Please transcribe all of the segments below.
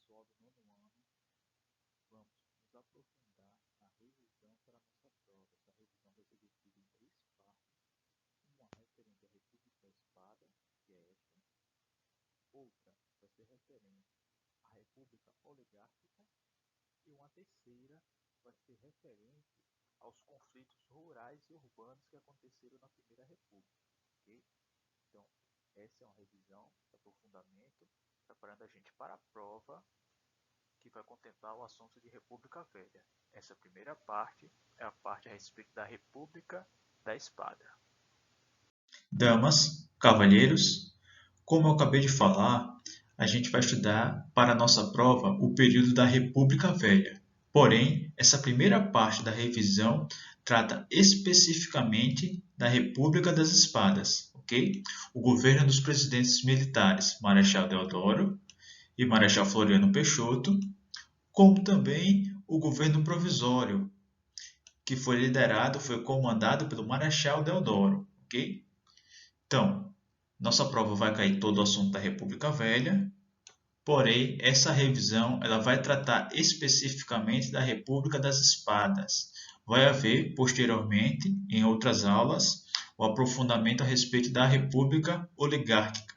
pessoal do nono ano, vamos nos aprofundar na revisão para a nossa prova. Essa revisão vai ser dividida em três partes. Uma referente à República da Espada, que é esta. Outra vai ser referente à República Oligárquica. E uma terceira vai ser referente aos conflitos rurais e urbanos que aconteceram na Primeira República. Ok? Então, essa é uma revisão de aprofundamento, preparando a gente para a prova que vai contemplar o assunto de República Velha. Essa primeira parte é a parte a respeito da República da Espada. Damas, cavalheiros, como eu acabei de falar, a gente vai estudar para a nossa prova o período da República Velha. Porém, essa primeira parte da revisão trata especificamente da República das Espadas, ok? O governo dos presidentes militares Marechal Deodoro e Marechal Floriano Peixoto, como também o governo provisório, que foi comandado pelo Marechal Deodoro, ok? Então, nossa prova vai cair todo o assunto da República Velha, porém, essa revisão ela vai tratar especificamente da República das Espadas. Vai haver, posteriormente, em outras aulas, o aprofundamento a respeito da República Oligárquica.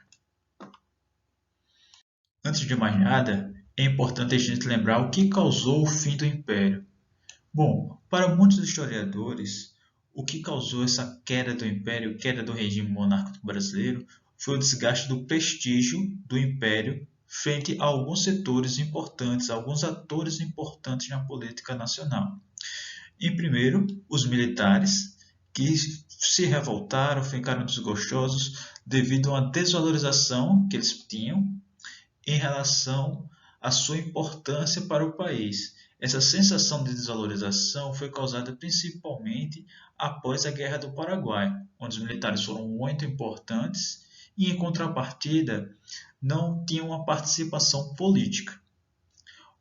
Antes de mais nada, é importante a gente lembrar o que causou o fim do Império. Bom, para muitos historiadores, o que causou essa queda do Império, queda do regime monárquico brasileiro, foi o desgaste do prestígio do Império frente a alguns setores importantes, alguns atores importantes na política nacional. Em primeiro, os militares, que se revoltaram, ficaram desgostosos devido a uma desvalorização que eles tinham em relação à sua importância para o país. Essa sensação de desvalorização foi causada principalmente após a Guerra do Paraguai, onde os militares foram muito importantes e, em contrapartida, não tinham uma participação política.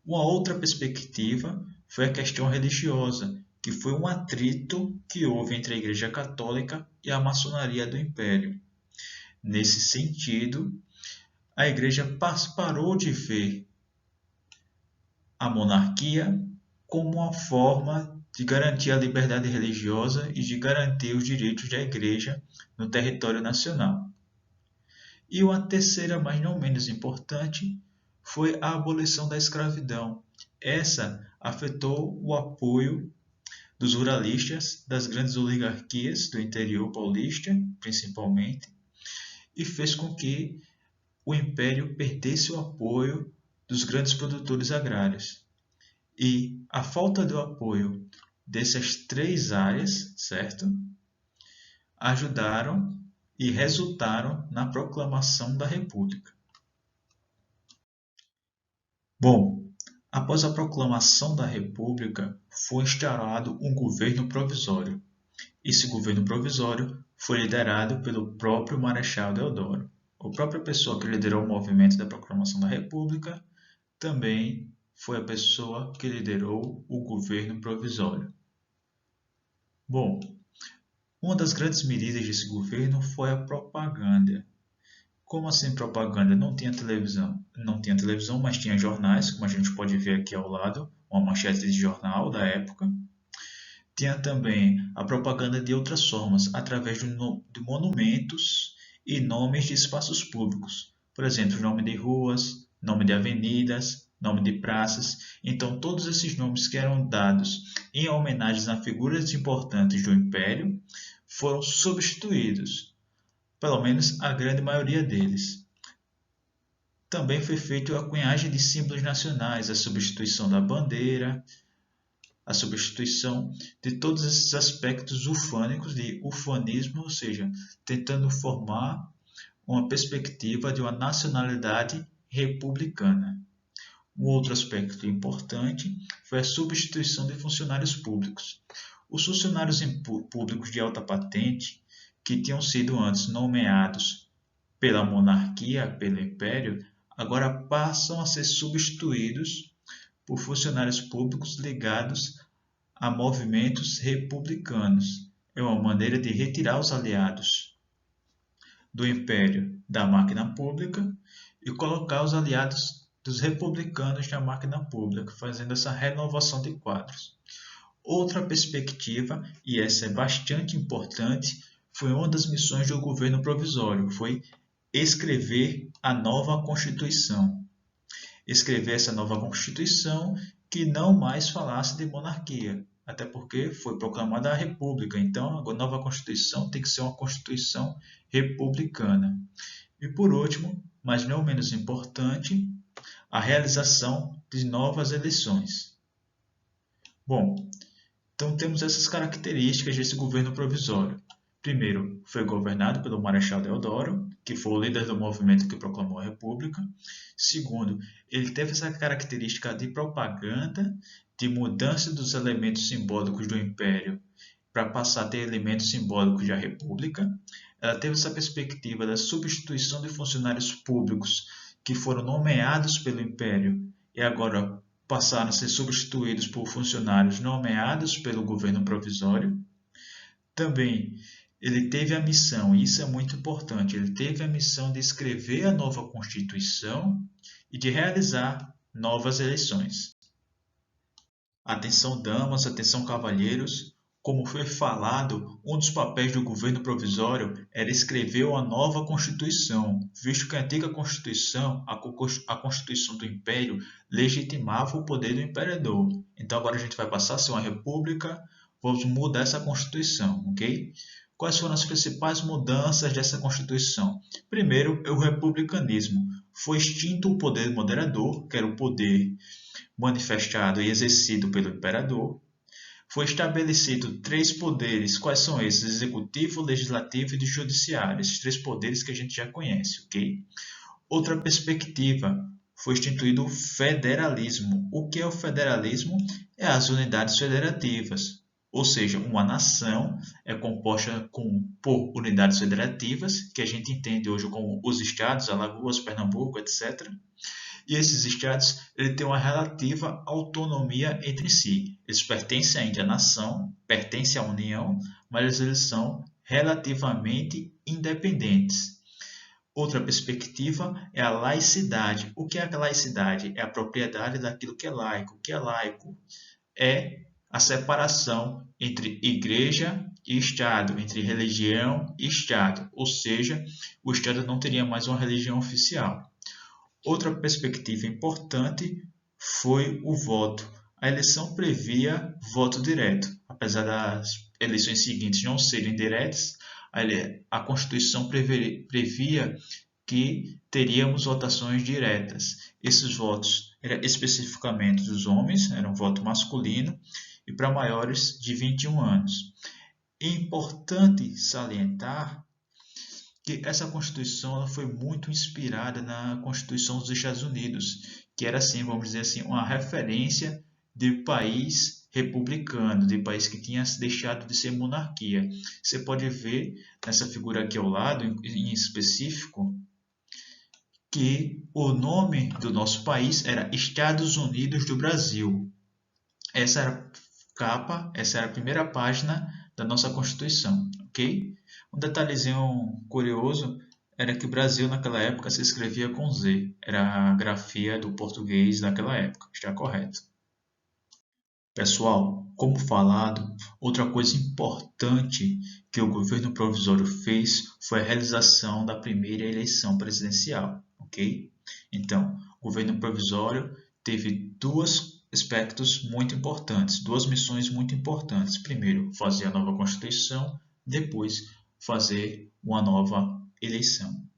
Uma outra perspectiva foi a questão religiosa, que foi um atrito que houve entre a Igreja Católica e a maçonaria do Império. Nesse sentido, a Igreja parou de ver a monarquia como uma forma de garantir a liberdade religiosa e de garantir os direitos da Igreja no território nacional. E uma terceira, mas não menos importante, foi a abolição da escravidão. Essa afetou o apoio dos ruralistas, das grandes oligarquias do interior paulista, principalmente, e fez com que o Império perdesse o apoio dos grandes produtores agrários. E a falta do apoio dessas três áreas, certo? Ajudaram e resultaram na proclamação da República. Bom, após a proclamação da República, foi instaurado um governo provisório. Esse governo provisório foi liderado pelo próprio Marechal Deodoro. A própria pessoa que liderou o movimento da proclamação da República também foi a pessoa que liderou o governo provisório. Bom, uma das grandes medidas desse governo foi a propaganda. Como assim propaganda? Não tinha televisão. Não tinha televisão, mas tinha jornais, como a gente pode ver aqui ao lado, uma manchete de jornal da época. Tinha também a propaganda de outras formas, através de monumentos e nomes de espaços públicos. Por exemplo, nome de ruas, nome de avenidas, nome de praças. Então, todos esses nomes que eram dados em homenagens a figuras importantes do Império foram substituídos, pelo menos a grande maioria deles. Também foi feita a cunhagem de símbolos nacionais, a substituição da bandeira, a substituição de todos esses aspectos ufânicos, de ufanismo, ou seja, tentando formar uma perspectiva de uma nacionalidade republicana. Um outro aspecto importante foi a substituição de funcionários públicos. Os funcionários públicos de alta patente, que tinham sido antes nomeados pela monarquia, pelo império, agora passam a ser substituídos por funcionários públicos ligados a movimentos republicanos. É uma maneira de retirar os aliados do império da máquina pública e colocar os aliados dos republicanos na máquina pública, fazendo essa renovação de quadros. Outra perspectiva, e essa é bastante importante, foi uma das missões do governo provisório, foi escrever a nova Constituição. Escrever essa nova Constituição que não mais falasse de monarquia, até porque foi proclamada a República, então a nova Constituição tem que ser uma Constituição republicana. E por último, mas não menos importante, a realização de novas eleições. Bom, então temos essas características desse governo provisório. Primeiro, foi governado pelo Marechal Deodoro, que foi o líder do movimento que proclamou a República. Segundo, ele teve essa característica de propaganda, de mudança dos elementos simbólicos do Império para passar a ter elementos simbólicos da República. Ela teve essa perspectiva da substituição de funcionários públicos que foram nomeados pelo Império e agora passaram a ser substituídos por funcionários nomeados pelo governo provisório. Também ele teve a missão, e isso é muito importante, ele teve a missão de escrever a nova Constituição e de realizar novas eleições. Atenção damas, atenção cavalheiros, como foi falado, um dos papéis do governo provisório era escrever uma nova Constituição, visto que a antiga Constituição, a Constituição do Império, legitimava o poder do imperador. Então agora a gente vai passar a ser uma república, vamos mudar essa Constituição, ok? Quais foram as principais mudanças dessa Constituição? Primeiro, o republicanismo. Foi extinto o poder moderador, que era o poder manifestado e exercido pelo imperador. Foi estabelecido 3 poderes. Quais são esses? Executivo, legislativo e judiciário. Esses 3 poderes que a gente já conhece, ok? Outra perspectiva, foi instituído o federalismo. O que é o federalismo? É as unidades federativas. Ou seja, uma nação é composta por unidades federativas, que a gente entende hoje como os estados, Alagoas, Pernambuco, etc. E esses estados têm uma relativa autonomia entre si. Eles pertencem ainda à nação, pertencem à União, mas eles são relativamente independentes. Outra perspectiva é a laicidade. O que é a laicidade? É a propriedade daquilo que é laico. O que é laico? É a separação entre igreja e Estado, entre religião e Estado, ou seja, o Estado não teria mais uma religião oficial. Outra perspectiva importante foi o voto. A eleição previa voto direto. Apesar das eleições seguintes não serem diretas, a Constituição previa que teríamos votações diretas. Esses votos eram especificamente dos homens, era um voto masculino, e para maiores de 21 anos. É importante salientar que essa Constituição foi muito inspirada na Constituição dos Estados Unidos, que era assim, vamos dizer assim, uma referência de país republicano, de país que tinha deixado de ser monarquia. Você pode ver nessa figura aqui ao lado, em específico, que o nome do nosso país era Estados Unidos do Brasil. Essa era capa, essa era a primeira página da nossa Constituição, ok? Um detalhezinho curioso era que o Brasil naquela época se escrevia com Z, era a grafia do português daquela época, está correto. Pessoal, como falado, outra coisa importante que o governo provisório fez foi a realização da primeira eleição presidencial, ok? Então, o governo provisório teve 2 aspectos muito importantes, 2 missões muito importantes. Primeiro, fazer a nova Constituição, depois fazer uma nova eleição.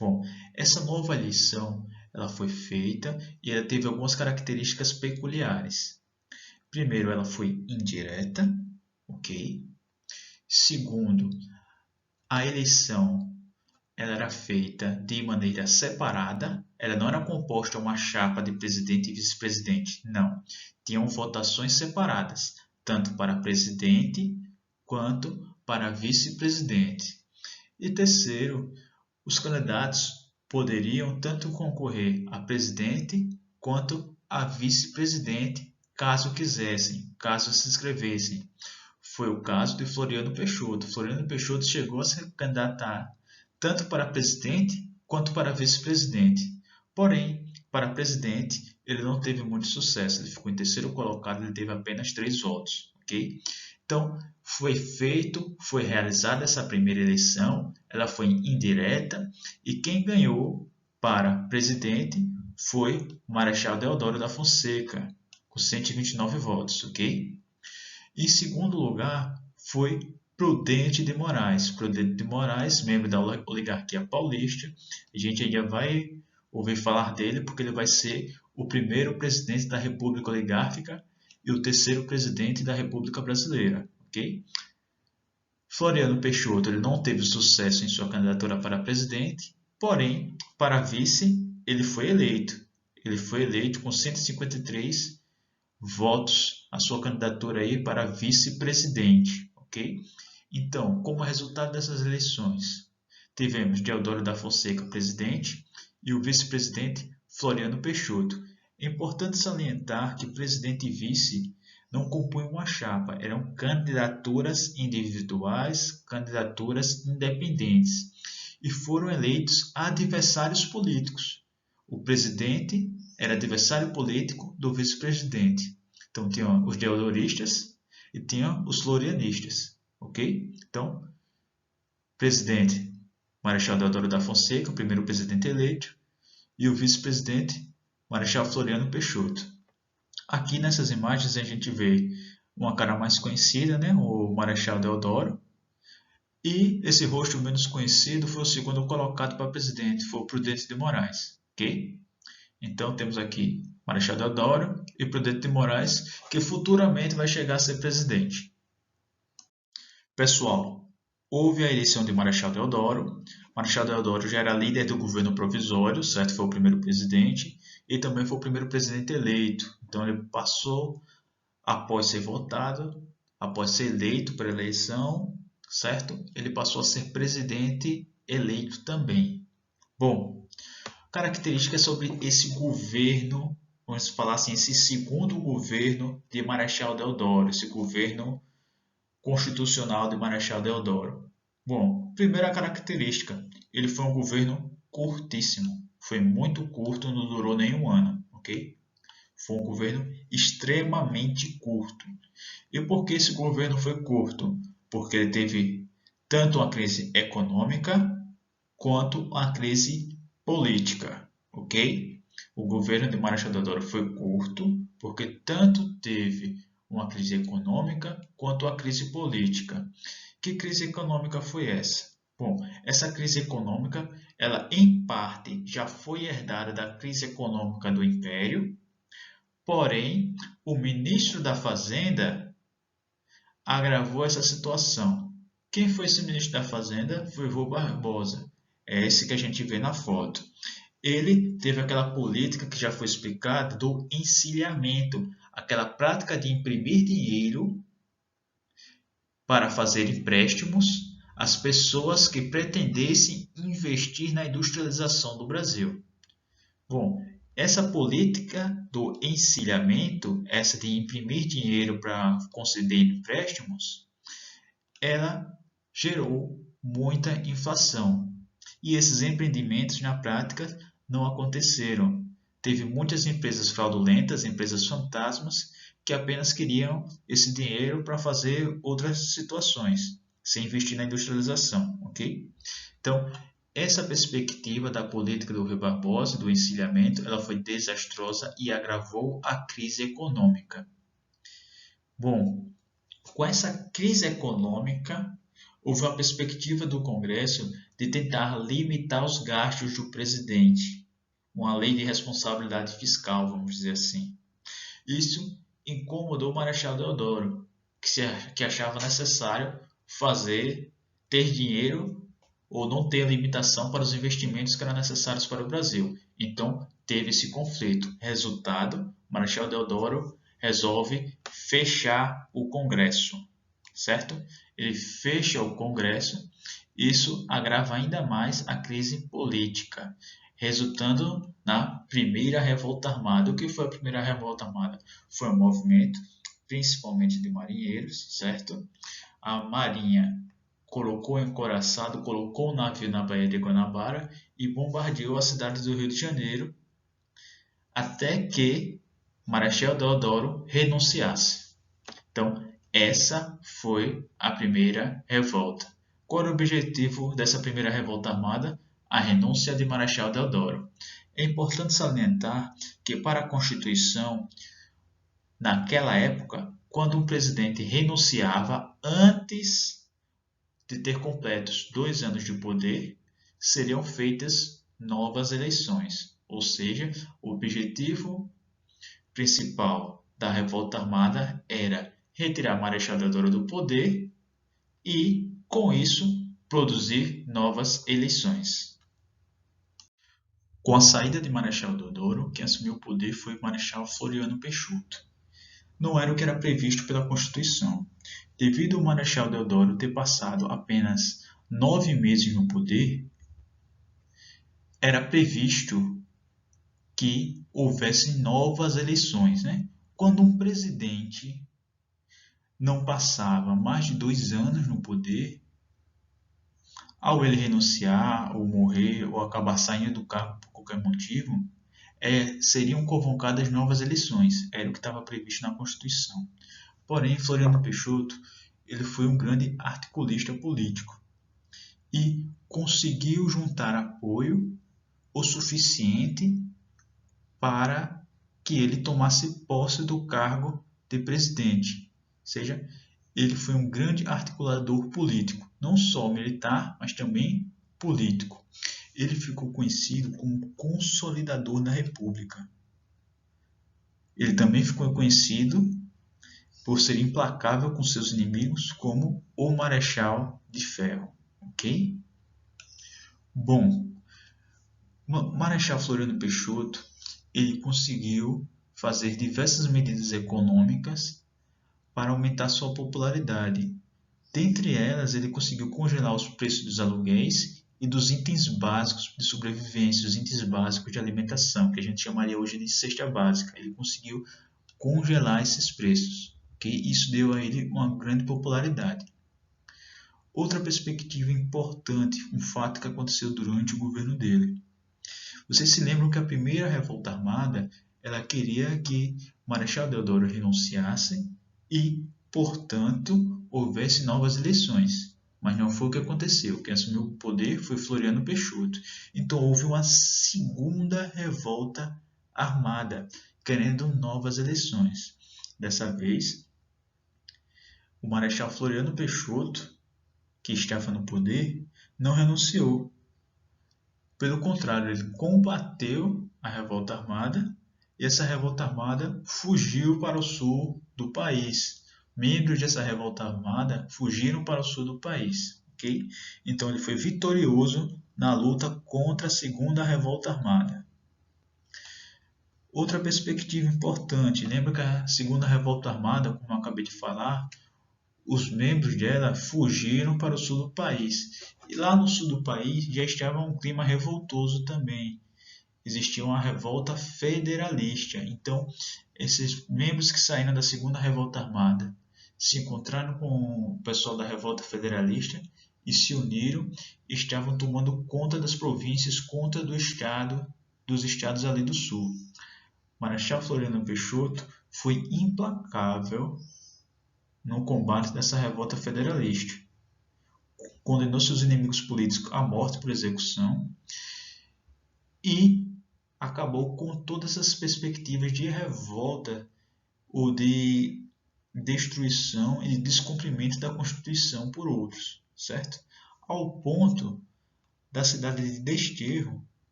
Bom, essa nova eleição ela foi feita e ela teve algumas características peculiares. Primeiro, ela foi indireta, ok? Segundo, a eleição ela era feita de maneira separada, ela não era composta uma chapa de presidente e vice-presidente, não. Tinham votações separadas, tanto para presidente quanto para vice-presidente. E terceiro, os candidatos poderiam tanto concorrer a presidente quanto a vice-presidente, caso quisessem, caso se inscrevessem. Foi o caso de Floriano Peixoto. Floriano Peixoto chegou a se candidatar tanto para presidente quanto para vice-presidente. Porém, para presidente, ele não teve muito sucesso. Ele ficou em terceiro colocado, ele teve apenas 3 votos, ok? Então, foi realizada essa primeira eleição, ela foi indireta, e quem ganhou para presidente foi o Marechal Deodoro da Fonseca, com 129 votos, ok? Em segundo lugar, foi Prudente de Moraes. Prudente de Moraes, membro da oligarquia paulista. A gente ainda vai ouvir falar dele porque ele vai ser o primeiro presidente da República Oligárquica e o terceiro presidente da República Brasileira, ok? Floriano Peixoto ele não teve sucesso em sua candidatura para presidente, porém, para vice, ele foi eleito. Ele foi eleito com 153 votos a sua candidatura aí para vice-presidente, ok? Então, como resultado dessas eleições, tivemos Deodoro da Fonseca presidente e o vice-presidente Floriano Peixoto. É importante salientar que presidente e vice não compunham uma chapa, eram candidaturas individuais, candidaturas independentes, e foram eleitos adversários políticos. O presidente era adversário político do vice-presidente. Então, tinham os deodoristas e tinham os florianistas, ok? Então, presidente Marechal Deodoro da Fonseca, o primeiro presidente eleito, e o vice-presidente Marechal Floriano Peixoto. Aqui nessas imagens a gente vê uma cara mais conhecida, né? O Marechal Deodoro, e esse rosto menos conhecido foi o segundo colocado para presidente, foi o Prudente de Moraes, ok? Então temos aqui Marechal Deodoro e Prudente de Moraes, que futuramente vai chegar a ser presidente. Pessoal, houve a eleição de Marechal Deodoro. Marechal Deodoro já era líder do governo provisório, certo? Foi o primeiro presidente e também foi o primeiro presidente eleito. Então ele passou, após ser votado, após ser eleito para a eleição, certo? Ele passou a ser presidente eleito também. Bom, características sobre esse governo, vamos falar assim, esse segundo governo de Marechal Deodoro, esse governo constitucional de Marechal Deodoro. Bom, primeira característica, ele foi um governo curtíssimo, foi muito curto, não durou nem um ano, ok? Foi um governo extremamente curto. E por que esse governo foi curto? Porque ele teve tanto uma crise econômica quanto uma crise política, ok? O governo de Marechal Deodoro foi curto porque tanto teve uma crise econômica quanto a crise política. Que crise econômica foi essa? Bom, essa crise econômica, ela em parte já foi herdada da crise econômica do Império, porém, o ministro da Fazenda agravou essa situação. Quem foi esse ministro da Fazenda? Foi o Rui Barbosa. É esse que a gente vê na foto. Ele teve aquela política que já foi explicada do encilhamento, aquela prática de imprimir dinheiro para fazer empréstimos às pessoas que pretendessem investir na industrialização do Brasil. Bom, essa política do encilhamento, essa de imprimir dinheiro para conceder empréstimos, ela gerou muita inflação. E esses empreendimentos, na prática, não aconteceram. Teve muitas empresas fraudulentas, empresas fantasmas, que apenas queriam esse dinheiro para fazer outras situações, sem investir na industrialização, ok? Então, essa perspectiva da política do Rui Barbosa, do encilhamento, ela foi desastrosa e agravou a crise econômica. Bom, com essa crise econômica, houve uma perspectiva do Congresso de tentar limitar os gastos do presidente, uma lei de responsabilidade fiscal, vamos dizer assim. Isso incomodou o Marechal Deodoro, que achava necessário ter dinheiro ou não ter limitação para os investimentos que eram necessários para o Brasil. Então, teve esse conflito. Resultado, Marechal Deodoro resolve fechar o Congresso, certo? Ele fecha o Congresso, isso agrava ainda mais a crise política, resultando na primeira revolta armada. O que foi a primeira revolta armada? Foi um movimento, principalmente de marinheiros, certo? A Marinha colocou encouraçado, colocou o navio na Baía de Guanabara e bombardeou a cidade do Rio de Janeiro até que Marechal Deodoro renunciasse. Então, essa foi a primeira revolta. Qual era o objetivo dessa primeira revolta armada? A renúncia de Marechal Deodoro. É importante salientar que, para a Constituição, naquela época, quando um presidente renunciava antes de ter completos 2 anos de poder, seriam feitas novas eleições. Ou seja, o objetivo principal da revolta armada era retirar Marechal Deodoro do poder e, com isso, produzir novas eleições. Com a saída de Marechal Deodoro, quem assumiu o poder foi o Marechal Floriano Peixoto. Não era o que era previsto pela Constituição. Devido ao Marechal Deodoro ter passado apenas 9 meses no poder, era previsto que houvesse novas eleições, né? Quando um presidente não passava mais de 2 anos no poder, ao ele renunciar, ou morrer, ou acabar saindo do cargo por qualquer motivo, seriam convocadas novas eleições. Era o que estava previsto na Constituição. Porém, Floriano Peixoto ele foi um grande articulista político e conseguiu juntar apoio o suficiente para que ele tomasse posse do cargo de presidente. Ou seja, ele foi um grande articulador político, não só militar, mas também político. Ele ficou conhecido como consolidador da República. Ele também ficou conhecido por ser implacável com seus inimigos, como o Marechal de Ferro. Ok? Bom, Marechal Floriano Peixoto ele conseguiu fazer diversas medidas econômicas para aumentar sua popularidade. Dentre elas, ele conseguiu congelar os preços dos aluguéis e dos itens básicos de sobrevivência, os itens básicos de alimentação, que a gente chamaria hoje de cesta básica. Ele conseguiu congelar esses preços. Okay? Isso deu a ele uma grande popularidade. Outra perspectiva importante, um fato que aconteceu durante o governo dele. Vocês se lembram que a primeira revolta armada ela queria que Marechal Deodoro renunciasse e, portanto, houvesse novas eleições. Mas não foi o que aconteceu. Quem assumiu o poder foi Floriano Peixoto. Então houve uma segunda revolta armada, querendo novas eleições. Dessa vez, o Marechal Floriano Peixoto, que estava no poder, não renunciou. Pelo contrário, ele combateu a revolta armada e essa revolta armada fugiu para o sul do país. Membros dessa revolta armada fugiram para o sul do país. Okay? Então ele foi vitorioso na luta contra a segunda revolta armada. Outra perspectiva importante, lembra que a segunda revolta armada, como eu acabei de falar, os membros dela fugiram para o sul do país. E lá no sul do país já estava um clima revoltoso também. Existia uma revolta federalista. Então, esses membros que saíram da segunda revolta armada se encontraram com o pessoal da revolta federalista e se uniram e estavam tomando conta das províncias, conta dos estados ali do sul. Marechal Floriano Peixoto foi implacável no combate dessa revolta federalista. Condenou seus inimigos políticos à morte por execução e acabou com todas essas perspectivas de revolta ou de destruição e descumprimento da Constituição por outros, certo? Ao ponto da cidade de Desterro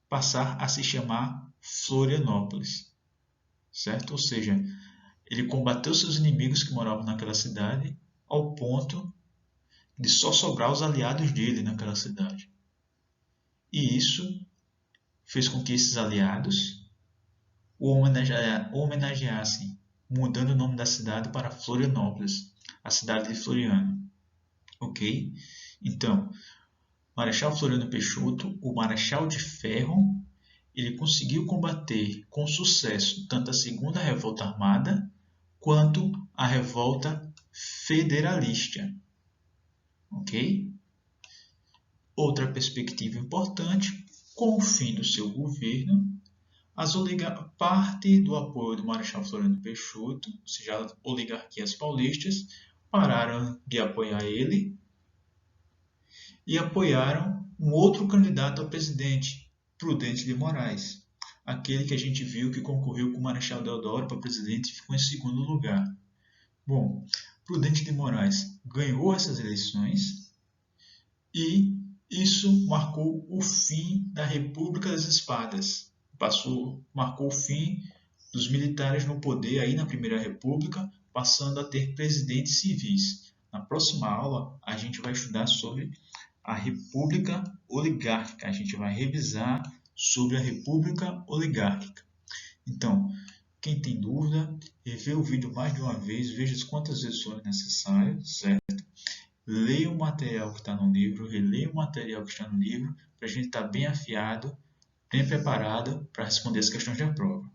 passar a se chamar Florianópolis, certo? Ou seja, ele combateu seus inimigos que moravam naquela cidade ao ponto de só sobrar os aliados dele naquela cidade. E isso fez com que esses aliados o homenageassem, mudando o nome da cidade para Florianópolis, a cidade de Floriano. Ok? Então, Marechal Floriano Peixoto, o Marechal de Ferro, ele conseguiu combater com sucesso tanto a segunda revolta armada quanto a revolta federalista. Ok? Outra perspectiva importante, com o fim do seu governo, Parte do apoio do Marechal Floriano Peixoto, ou seja, as oligarquias paulistas, pararam de apoiar ele e apoiaram um outro candidato a presidente, Prudente de Moraes, aquele que a gente viu que concorreu com o Marechal Deodoro para presidente e ficou em segundo lugar. Bom, Prudente de Moraes ganhou essas eleições e isso marcou o fim da República das Espadas. Marcou o fim dos militares no poder aí na Primeira República, passando a ter presidentes civis. Na próxima aula, a gente vai estudar sobre a República Oligárquica. A gente vai revisar sobre a República Oligárquica. Então, quem tem dúvida, revê o vídeo mais de uma vez, veja quantas vezes for necessário, certo? Leia o material que está no livro, releia o material que está no livro, para a gente estar bem afiado, bem preparado para responder as questões da prova.